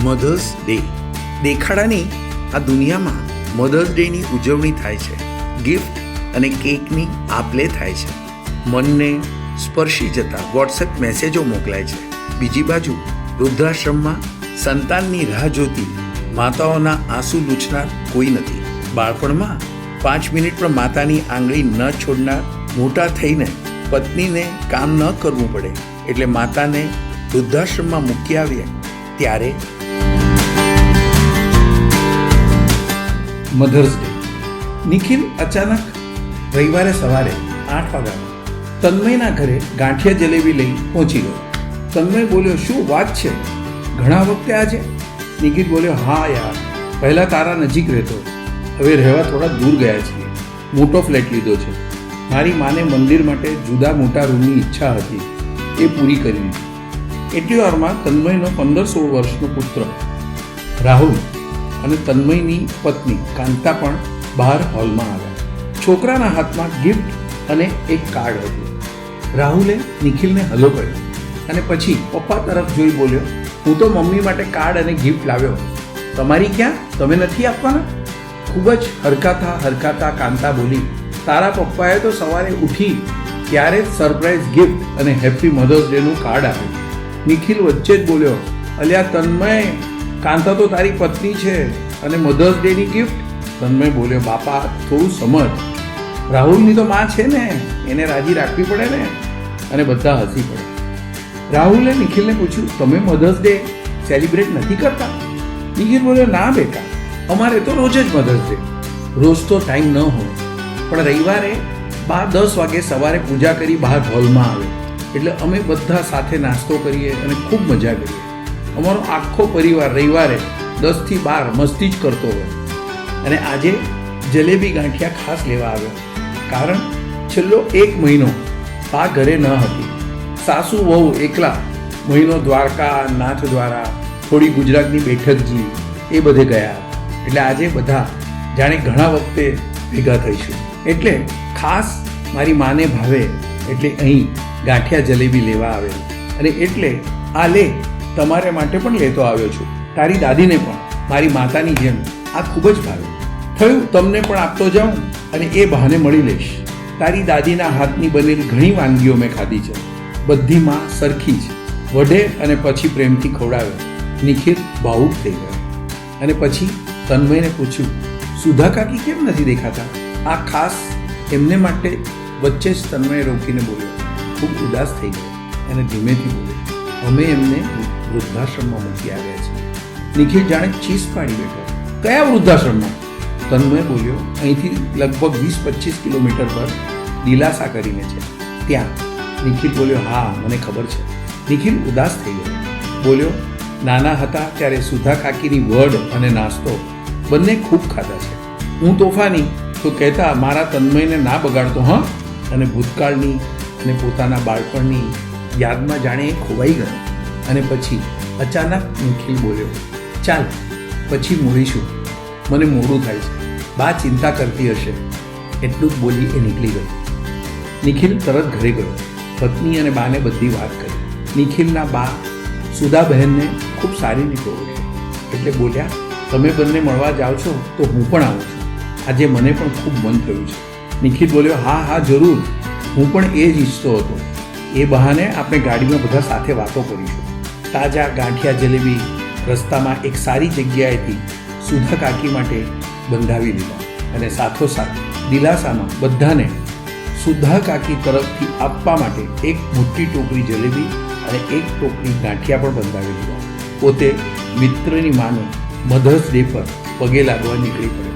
Mothers day. દેખાડાની આ દુનિયામાં mothers ડેની ઉજવણી થાય છે. ગિફ્ટ અને કેકની આપ-લે થાય છે. મનને સ્પર્શી જતા વોટ્સએપ મેસેજો મોકલાય છે. બીજી બાજુ વૃદ્ધાશ્રમમાં સંતાનની રાહ જોતી માતાઓના આંસુ લૂછનાર કોઈ નથી. બાળપણમાં 5 મિનિટ પણ માતાની આંગળી ન છોડનાર મોટા થઈને પત્નીને કામ ન કરવું પડે એટલે માતાને વૃદ્ધાશ્રમમાં મૂકી આવ્યા ત્યારે મધર્સ ડે. નિખિલ અચાનક રવિવારે સવારે 8 વાગ્યામાં તન્મયના ઘરે ગાંઠિયા જલેબી લઈ પહોંચી ગયો. તન્મય બોલ્યો, શું વાત છે, ઘણા વખતે આજે? નિખિલ બોલ્યો, હા યાર, પહેલાં તારા નજીક રહેતો, હવે રહેવા થોડા દૂર ગયા છીએ. મોટો ફ્લેટ લીધો છે. મારી માને મંદિર માટે જુદા મોટા રૂમની ઈચ્છા હતી, એ પૂરી કરી દીધી. એટલી વારમાં તન્મયનો 15-16 વર્ષનો પુત્ર રાહુલ અને તન્મયની પત્ની કાંતા પણ બહાર હોલમાં આવ્યા. છોકરાના હાથમાં ગિફ્ટ અને એક કાર્ડ હતું. રાહુલે નિખિલને હલો કર્યો અને પછી પપ્પા તરફ જોઈ બોલ્યો, હું તો મમ્મી માટે કાર્ડ અને ગિફ્ટ લાવ્યો, તમારી ક્યાં? તમે નથી આપવાના? ખૂબ જ હરખાતા કાંતા બોલી, તારા પપ્પાએ તો સવારે ઉઠી ત્યારે જ સરપ્રાઈઝ ગિફ્ટ અને હેપી મધર્સ ડેનું કાર્ડ આપ્યું. નિખિલ વચ્ચે જ બોલ્યો, અલ્યા તન્મય, કાંતા તો તારી પત્ની છે અને મધર્સ ડેની ગિફ્ટ? તન્મય બોલ્યો, બાપા થોડું સમજ, રાહુલની તો માં છે ને, એને રાજી રાખવી પડે ને. અને બધા હસી પડે. રાહુલે નિખિલને પૂછ્યું, તમે મધર્સ ડે સેલિબ્રેટ નથી કરતા? નિખિલ બોલ્યો, ના બેટા, અમારે તો રોજ જ મધર્સ ડે. રોજ તો ટાઈમ ન હોય, પણ રવિવારે 10 વાગે સવારે પૂજા કરી બહાર હોલમાં આવે એટલે અમે બધા સાથે નાસ્તો કરીએ અને ખૂબ મજા કરીએ. અમારો આખો પરિવાર રવિવારે 10 થી 12 મસ્તી જ કરતો હોય. અને આજે જલેબી ગાંઠિયા ખાસ લેવા આવ્યો, કારણ છેલ્લો 1 મહિનો બા ઘરે ન હતી. સાસુ વહુ એકલા મહિનો દ્વારકા, નાથ દ્વારા, થોડી ગુજરાતની બેઠકજી, એ બધે ગયા. એટલે આજે બધા જાણે ઘણા વખતે ભેગા થઈશું, એટલે ખાસ મારી માને ભાવે એટલે અહીં ગાંઠિયા જલેબી લેવા આવેલ. અને એટલે આ લે, તમારે માટે પણ લેતો આવ્યો છું. તારી દાદીને પણ મારી માતાની જેમ આ ખૂબ જ ભાવે. થયું તમને પણ આપતો જાઉં અને એ બહાને મળી લઈશ. તારી દાદીના હાથની બનેલી ઘણી વાનગીઓ મેં ખાધી છે, બધી માં સરખી જ. વઢે અને પછી પ્રેમથી ખવડાવે. નિખિલ ભાવુક થઈ ગયો અને પછી તન્મયને પૂછ્યું, સુધા કાકી કેમ નથી દેખાતા? આ ખાસ એમને માટે. વચ્ચે જ તન્મય રોકીને બોલ્યો, ખૂબ ઉદાસ થઈ ગયો અને ધીમેથી બોલ્યો, અમે એમને વૃદ્ધાશ્રમમાં મૂકી આવ્યા છીએ. નિખિલ જાણે ચીસ પાડી બેઠો. કયા વૃદ્ધાશ્રમમાં? તન્મય બોલ્યો, અહીંથી લગભગ 20-25 કિલોમીટર પર દિલાસા કરીને છે, ત્યાં. નિખિલ બોલ્યો, હા મને ખબર છે. નિખિલ ઉદાસ થઈ ગયો. બોલ્યો, નાના હતા ત્યારે સુધા કાકીની વડ અને નાસ્તો બંને ખૂબ ખાધા છે. હું તોફાની તો કહેતા મારા તન્મયને ના બગાડતો, હા. અને ભૂતકાળની અને પોતાના બાળપણની યાદમાં જાણે ખોવાઈ ગયો. અને પછી અચાનક નિખિલ બોલ્યો, ચાલ પછી મળીશું, મને મોડું થાય છે, બા ચિંતા કરતી હશે. એટલું જ બોલી એ નીકળી ગયો. નિખિલ તરત ઘરે ગયો. પત્ની અને બાને બધી વાત કરી. નિખિલના બા સુધાબહેનને ખૂબ સારી રીતે ઓળખે એટલે બોલ્યા, તમે બંને મળવા જાઓ છો તો હું પણ આવું છું. આજે મને પણ ખૂબ મન થયું છે. નિખિલ બોલ્યો, હા જરૂર, હું પણ એ જ ઈચ્છતો હતો. એ બહાને આપણે ગાડીમાં બધા સાથે વાતો કરીશું. તાજા ગાંઠિયા જલેબી રસ્તામાં એક સારી જગ્યાએથી સુધા કાકી માટે બંધાવી લીધા અને સાથોસાથ દિલાસામાં બધાને સુધા કાકી તરફથી આપવા માટે એક મોટી ટોકરી જલેબી અને એક ટોકરી ગાંઠિયા પણ બંધાવી લીધા. પોતે મિત્રની માને મધર્સ ડે પર પગે લાગવા નીકળી પડ્યો.